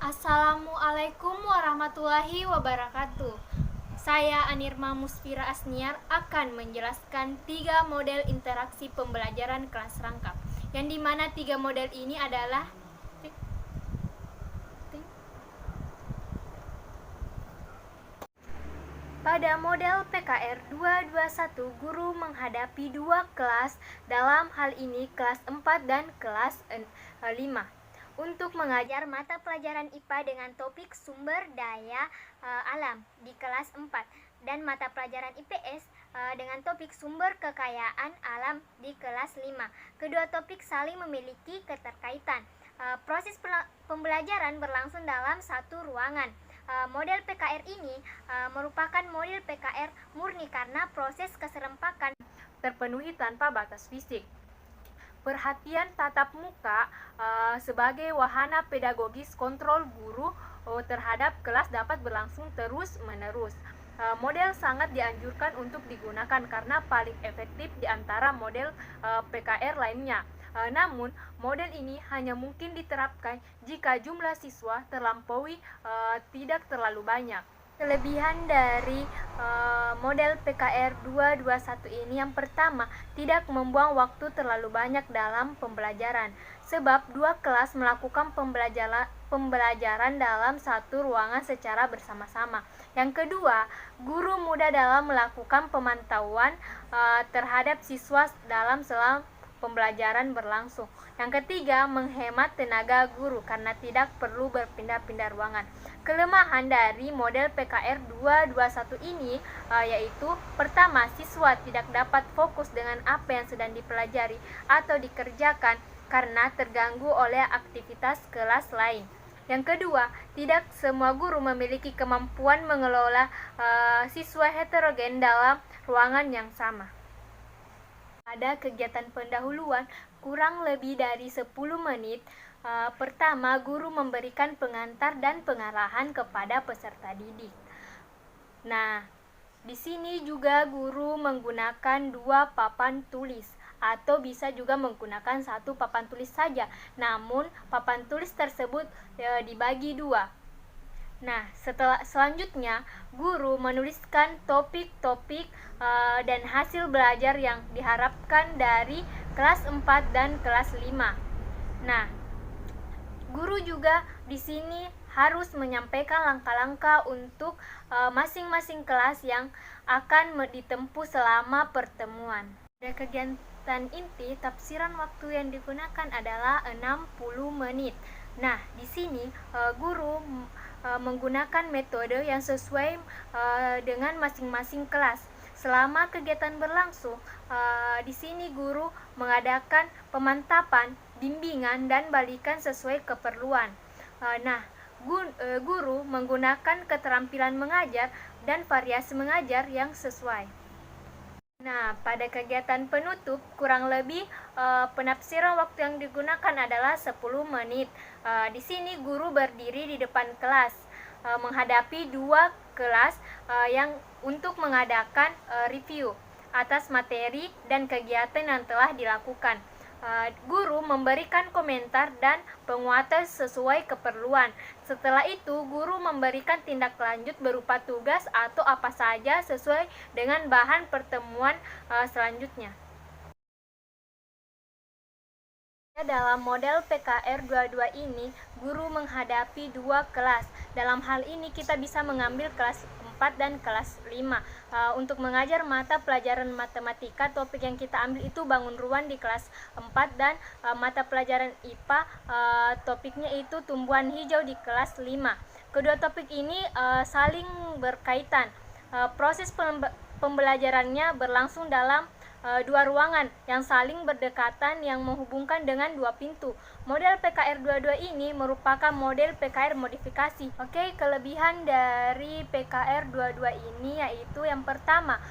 Assalamualaikum warahmatullahi wabarakatuh. Saya Anirma Musfira Asniar akan menjelaskan 3 model interaksi pembelajaran kelas rangkap. Yang dimana 3 model ini adalah pada model PKR 221, guru menghadapi 2 kelas, dalam hal ini kelas 4 dan kelas 5. Untuk mengajar mata pelajaran IPA dengan topik sumber daya alam di kelas 4 dan mata pelajaran IPS dengan topik sumber kekayaan alam di kelas 5. Kedua topik saling memiliki keterkaitan. Proses pembelajaran berlangsung dalam satu ruangan. Model PKR ini merupakan model PKR murni karena proses keserempakan terpenuhi tanpa batas fisik. Perhatian tatap muka sebagai wahana pedagogis kontrol guru terhadap kelas dapat berlangsung terus-menerus. Model sangat dianjurkan untuk digunakan karena paling efektif di antara model PKR lainnya. Namun, model ini hanya mungkin diterapkan jika jumlah siswa terlampaui tidak terlalu banyak. Kelebihan dari model PKR 221 ini yang pertama, tidak membuang waktu terlalu banyak dalam pembelajaran, sebab 2 kelas melakukan pembelajaran dalam satu ruangan secara bersama-sama. Yang kedua, guru mudah dalam melakukan pemantauan terhadap siswa dalam selama pembelajaran berlangsung. Yang ketiga, menghemat tenaga guru karena tidak perlu berpindah-pindah ruangan. Kelemahan dari model PKR 221 ini yaitu pertama, siswa tidak dapat fokus dengan apa yang sedang dipelajari atau dikerjakan karena terganggu oleh aktivitas kelas lain. Yang kedua, tidak semua guru memiliki kemampuan mengelola siswa heterogen dalam ruangan yang sama. Pada kegiatan pendahuluan kurang lebih dari 10 menit, pertama guru memberikan pengantar dan pengarahan kepada peserta didik. Nah, di sini juga guru menggunakan 2 papan tulis atau bisa juga menggunakan 1 papan tulis saja. Namun, papan tulis tersebut dibagi 2. Nah, selanjutnya guru menuliskan topik-topik dan hasil belajar yang diharapkan dari kelas 4 dan kelas 5. Nah, guru juga di sini harus menyampaikan langkah-langkah untuk masing-masing kelas yang akan ditempuh selama pertemuan. Pada kegiatan inti, tafsiran waktu yang digunakan adalah 60 menit. Nah, di sini guru menggunakan metode yang sesuai dengan masing-masing kelas. Selama kegiatan berlangsung, di sini guru mengadakan pemantapan, bimbingan, dan balikan sesuai keperluan. Guru menggunakan keterampilan mengajar dan variasi mengajar yang sesuai. Nah, pada kegiatan penutup, kurang lebih penafsiran waktu yang digunakan adalah 10 menit. Di sini guru berdiri di depan kelas, menghadapi 2 kelas yang untuk mengadakan review atas materi dan kegiatan yang telah dilakukan. Guru memberikan komentar dan penguatan sesuai keperluan. Setelah itu, guru memberikan tindak lanjut berupa tugas atau apa saja sesuai dengan bahan pertemuan selanjutnya. Dalam model PKR 22 ini, guru menghadapi 2 kelas. Dalam hal ini kita bisa mengambil kelas 4 dan kelas 5. Untuk mengajar mata pelajaran matematika, topik yang kita ambil itu bangun ruang di kelas 4 dan mata pelajaran IPA topiknya itu tumbuhan hijau di kelas 5. Kedua topik ini saling berkaitan. Proses pembelajarannya berlangsung dalam 2 ruangan yang saling berdekatan yang menghubungkan dengan 2 pintu. Model PKR 22 ini merupakan model PKR modifikasi. Oke, kelebihan dari PKR 22 ini yaitu yang pertama,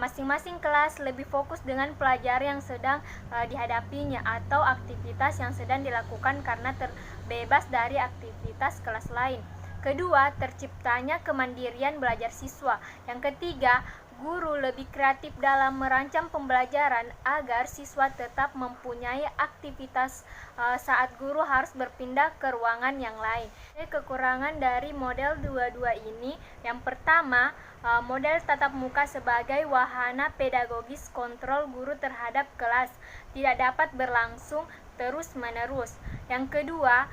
masing-masing kelas lebih fokus dengan pelajaran yang sedang dihadapinya atau aktivitas yang sedang dilakukan karena terbebas dari aktivitas kelas lain. Kedua, terciptanya kemandirian belajar siswa. Yang ketiga, Guru lebih kreatif dalam merancang pembelajaran agar siswa tetap mempunyai aktivitas saat guru harus berpindah ke ruangan yang lain. Kekurangan dari model 22 ini, yang pertama, model tatap muka sebagai wahana pedagogis kontrol guru terhadap kelas tidak dapat berlangsung terus-menerus. Yang kedua,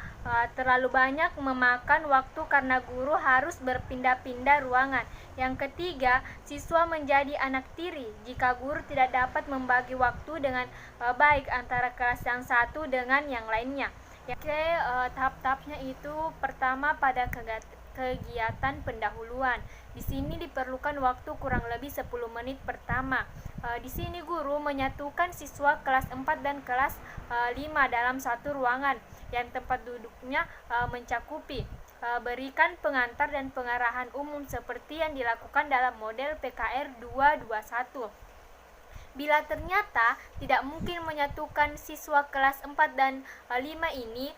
terlalu banyak memakan waktu karena guru harus berpindah-pindah ruangan. Yang ketiga, siswa menjadi anak tiri jika guru tidak dapat membagi waktu dengan baik antara kelas yang satu dengan yang lainnya. Tahap-tahapnya itu pertama pada kegiatan pendahuluan. Di sini diperlukan waktu kurang lebih 10 menit pertama. Di sini guru menyatukan siswa kelas 4 dan kelas 5 dalam satu ruangan yang tempat duduknya mencakupi. Berikan pengantar dan pengarahan umum seperti yang dilakukan dalam model PKR 221. Bila ternyata tidak mungkin menyatukan siswa kelas 4 dan 5 ini,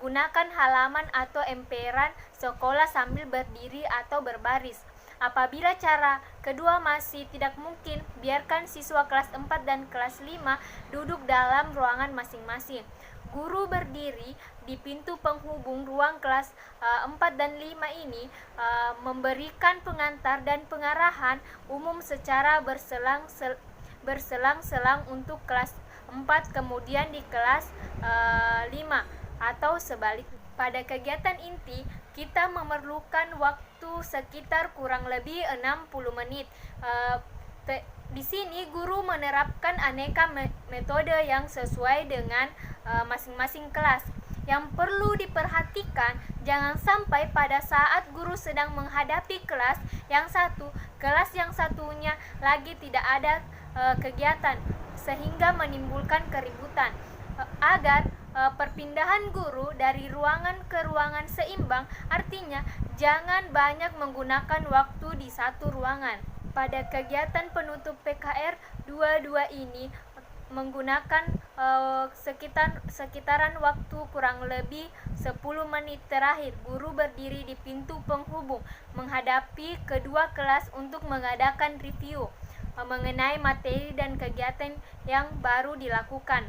gunakan halaman atau emperan sekolah sambil berdiri atau berbaris. Apabila cara kedua masih tidak mungkin, biarkan siswa kelas 4 dan kelas 5 duduk dalam ruangan masing-masing. Guru berdiri di pintu penghubung ruang kelas 4 dan 5 ini, memberikan pengantar dan pengarahan umum secara berselang-selang untuk kelas 4 kemudian di kelas 5 atau sebaliknya. Pada kegiatan inti, kita memerlukan waktu sekitar kurang lebih 60 menit. Di sini guru menerapkan aneka metode yang sesuai dengan masing-masing kelas. Yang perlu diperhatikan, jangan sampai pada saat guru sedang menghadapi kelas yang satunya lagi tidak ada kegiatan sehingga menimbulkan keributan. Agar perpindahan guru dari ruangan ke ruangan seimbang, artinya jangan banyak menggunakan waktu di satu ruangan. Pada kegiatan penutup PKR 22 ini menggunakan sekitaran waktu kurang lebih 10 menit terakhir, guru berdiri di pintu penghubung menghadapi kedua kelas untuk mengadakan review mengenai materi dan kegiatan yang baru dilakukan,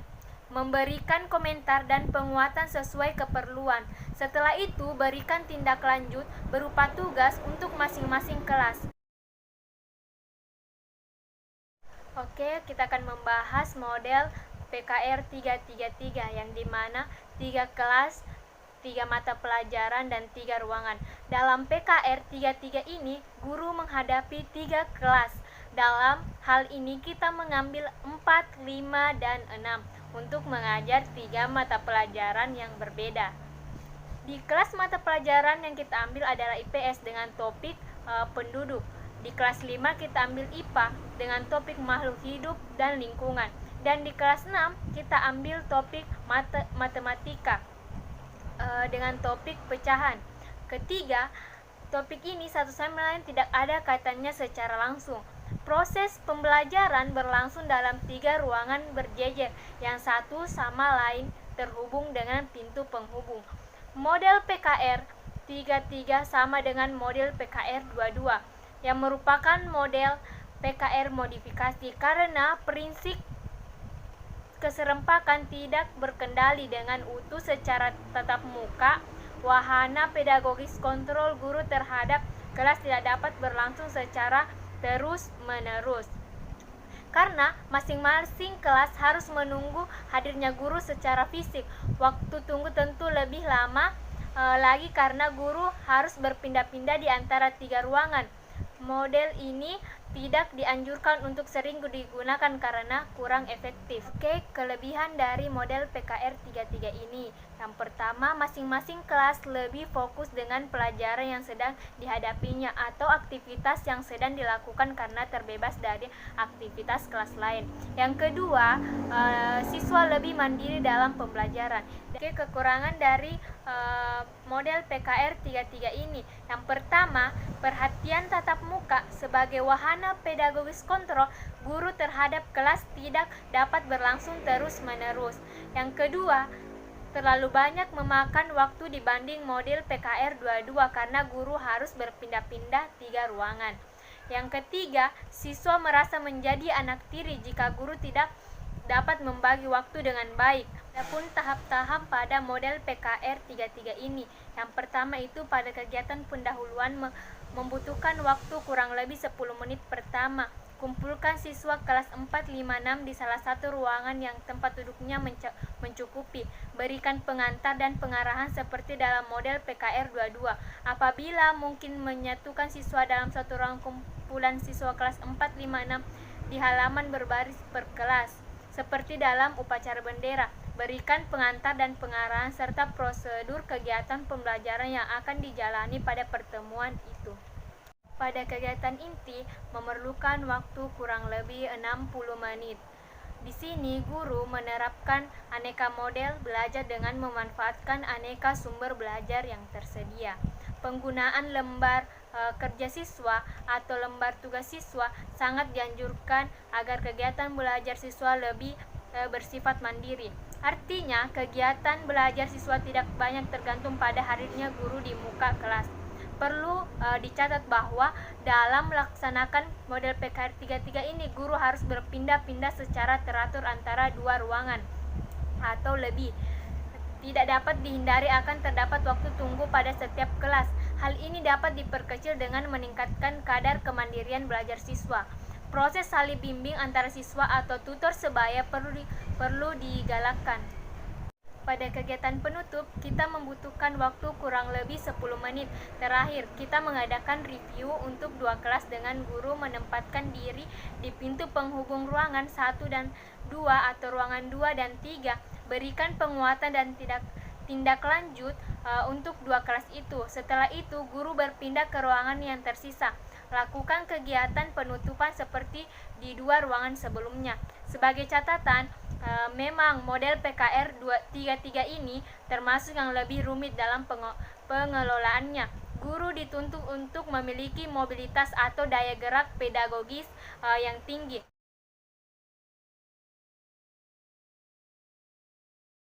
memberikan komentar dan penguatan sesuai keperluan. Setelah itu, berikan tindak lanjut berupa tugas untuk masing-masing kelas. Oke, kita akan membahas model PKR 333 yang dimana 3 kelas, 3 mata pelajaran, dan 3 ruangan. Dalam PKR 33 ini, guru menghadapi 3 kelas. Dalam hal ini kita mengambil 4, 5, dan 6 untuk mengajar 3 mata pelajaran yang berbeda. Di kelas mata pelajaran yang kita ambil adalah IPS dengan topik penduduk. Di kelas 5 kita ambil IPA dengan topik makhluk hidup dan lingkungan. Dan di kelas 6 kita ambil topik matematika dengan topik pecahan. Ketiga, topik ini satu sama lain tidak ada kaitannya secara langsung. Proses pembelajaran berlangsung dalam 3 ruangan berjejer yang satu sama lain terhubung dengan pintu penghubung. Model PKR 33 sama dengan model PKR 22 yang merupakan model PKR modifikasi karena prinsip keserempakan tidak berkendali dengan utuh secara tatap muka. Wahana pedagogis kontrol guru terhadap kelas tidak dapat berlangsung secara terus-menerus karena masing-masing kelas harus menunggu hadirnya guru secara fisik. Waktu tunggu tentu lebih lama lagi karena guru harus berpindah-pindah di antara 3 ruangan. Model ini tidak dianjurkan untuk sering digunakan karena kurang efektif. Oke, kelebihan dari model PKR 33 ini. Yang pertama, masing-masing kelas lebih fokus dengan pelajaran yang sedang dihadapinya atau aktivitas yang sedang dilakukan karena terbebas dari aktivitas kelas lain. Yang kedua, siswa lebih mandiri dalam pembelajaran. Oke, kekurangan dari model PKR 33 ini. Yang pertama, perhatian tatap muka sebagai wahana pedagogis kontrol guru terhadap kelas tidak dapat berlangsung terus-menerus. Yang kedua, terlalu banyak memakan waktu dibanding model PKR 22 karena guru harus berpindah-pindah 3 ruangan. Yang ketiga, siswa merasa menjadi anak tiri jika guru tidak dapat membagi waktu dengan baik. Adapun tahap-tahap pada model PKR 33 ini. Yang pertama itu pada kegiatan pendahuluan membutuhkan waktu kurang lebih 10 menit pertama. Kumpulkan siswa kelas 4, 5, 6 di salah satu ruangan yang tempat duduknya mencukupi. Berikan pengantar dan pengarahan seperti dalam model PKR 22. Apabila mungkin menyatukan siswa dalam satu ruang kumpulan siswa kelas 4, 5, 6 di halaman berbaris per kelas. Seperti dalam upacara bendera, berikan pengantar dan pengarahan serta prosedur kegiatan pembelajaran yang akan dijalani pada pertemuan itu. Pada kegiatan inti memerlukan waktu kurang lebih 60 menit. Di sini guru menerapkan aneka model belajar dengan memanfaatkan aneka sumber belajar yang tersedia. Penggunaan lembar kerja siswa atau lembar tugas siswa sangat dianjurkan agar kegiatan belajar siswa lebih bersifat mandiri. Artinya, kegiatan belajar siswa tidak banyak tergantung pada hadirnya guru di muka kelas. Perlu dicatat bahwa dalam melaksanakan model PKR 33 ini, guru harus berpindah-pindah secara teratur antara dua ruangan atau lebih. Tidak dapat dihindari akan terdapat waktu tunggu pada setiap kelas. Hal ini dapat diperkecil dengan meningkatkan kadar kemandirian belajar siswa. Proses saling bimbing antara siswa atau tutor sebaya perlu digalakkan. Pada kegiatan penutup, kita membutuhkan waktu kurang lebih 10 menit. Terakhir, kita mengadakan review untuk 2 kelas dengan guru menempatkan diri di pintu penghubung ruangan 1 dan 2 atau ruangan 2 dan 3. Berikan penguatan dan tindak lanjut untuk 2 kelas itu. Setelah itu, guru berpindah ke ruangan yang tersisa. Lakukan kegiatan penutupan seperti di 2 ruangan sebelumnya. Sebagai catatan, memang model PKR 33 ini termasuk yang lebih rumit dalam pengelolaannya. Guru dituntut untuk memiliki mobilitas atau daya gerak pedagogis yang tinggi.